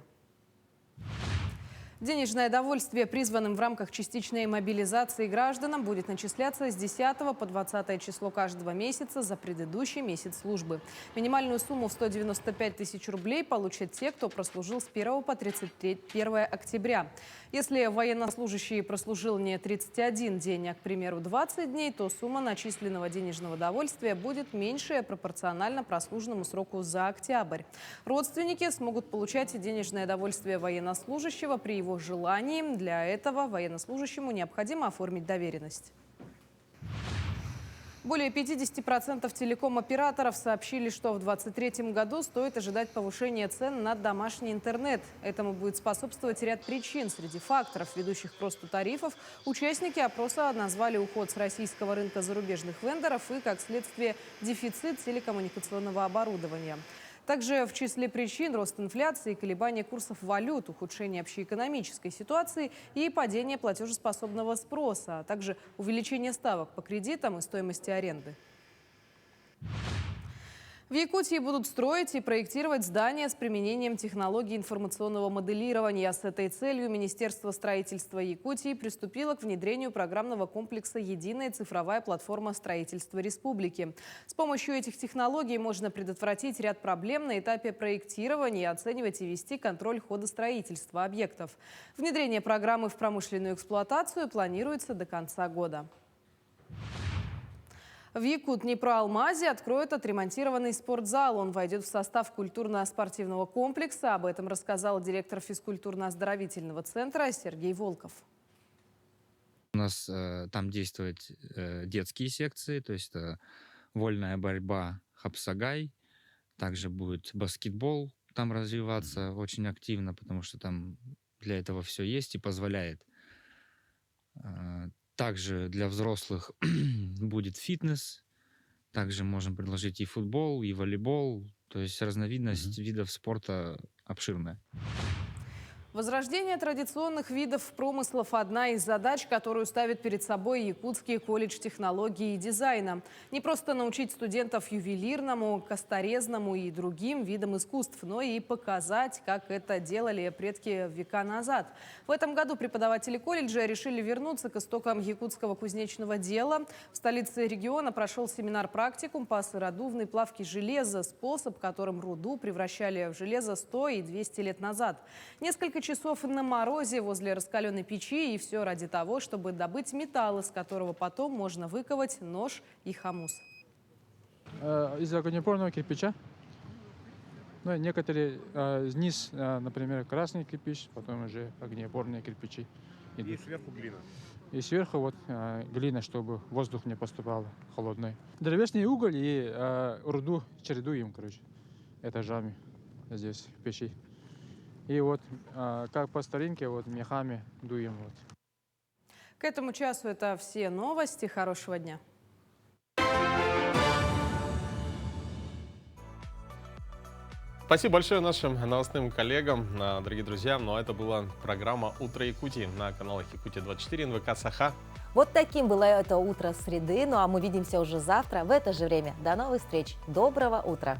Денежное довольствие призванным в рамках частичной мобилизации гражданам будет начисляться с 10 по 20 число каждого месяца за предыдущий месяц службы. Минимальную сумму в 195 тысяч рублей получат те, кто прослужил с 1 по 31 октября. Если военнослужащий прослужил не 31 день, а, к примеру, 20 дней, то сумма начисленного денежного довольствия будет меньше пропорционально прослуженному сроку за октябрь. Родственники смогут получать денежное довольствие военнослужащего при его желании. Для этого военнослужащему необходимо оформить доверенность. Более 50% телеком-операторов сообщили, что в 2023 году стоит ожидать повышения цен на домашний интернет. Этому будет способствовать ряд причин. Среди факторов, ведущих к росту тарифов, участники опроса назвали уход с российского рынка зарубежных вендоров и, как следствие, дефицит телекоммуникационного оборудования. Также в числе причин рост инфляции, колебания курсов валют, ухудшение общеэкономической ситуации и падение платежеспособного спроса, а также увеличение ставок по кредитам и стоимости аренды. В Якутии будут строить и проектировать здания с применением технологий информационного моделирования. С этой целью Министерство строительства Якутии приступило к внедрению программного комплекса «Единая цифровая платформа строительства республики». С помощью этих технологий можно предотвратить ряд проблем на этапе проектирования, оценивать и вести контроль хода строительства объектов. Внедрение программы в промышленную эксплуатацию планируется до конца года. В Якут-Днепроалмазе откроют отремонтированный спортзал. Он войдет в состав культурно-спортивного комплекса. Об этом рассказал директор физкультурно-оздоровительного центра Сергей Волков. У нас там действуют детские секции, то есть вольная борьба, хапсагай. Также будет баскетбол там развиваться очень активно, потому что там для этого все есть и позволяет. Также для взрослых будет фитнес, Также можем предложить и футбол, и волейбол. То есть разновидность видов спорта обширная. Возрождение традиционных видов промыслов – одна из задач, которую ставит перед собой Якутский колледж технологии и дизайна. Не просто научить студентов ювелирному, косторезному и другим видам искусств, но и показать, как это делали предки века назад. В этом году преподаватели колледжа решили вернуться к истокам якутского кузнечного дела. В столице региона прошел семинар-практикум по сыродувной плавке железа, способ, которым руду превращали в железо 100 и 200 лет назад. Несколько часов на морозе возле раскаленной печи, и все ради того, чтобы добыть металл, из которого потом можно выковать нож и хомус. Из огнеупорного кирпича. Ну, некоторые низ, например, красный кирпич, потом уже огнеупорные кирпичи. И сверху глина. И сверху вот глина, чтобы воздух не поступал холодный. Древесный уголь и руду чередуем, короче, этажами здесь в печи. И вот как по старинке, вот мехами дуем. Вот. К этому часу это все новости. Хорошего дня. Спасибо большое нашим новостным коллегам, дорогие друзья. Ну а это была программа «Утро Якутии» на каналах Якутия-24, НВК Саха. Вот таким было это утро среды. Ну а мы увидимся уже завтра в это же время. До новых встреч. Доброго утра.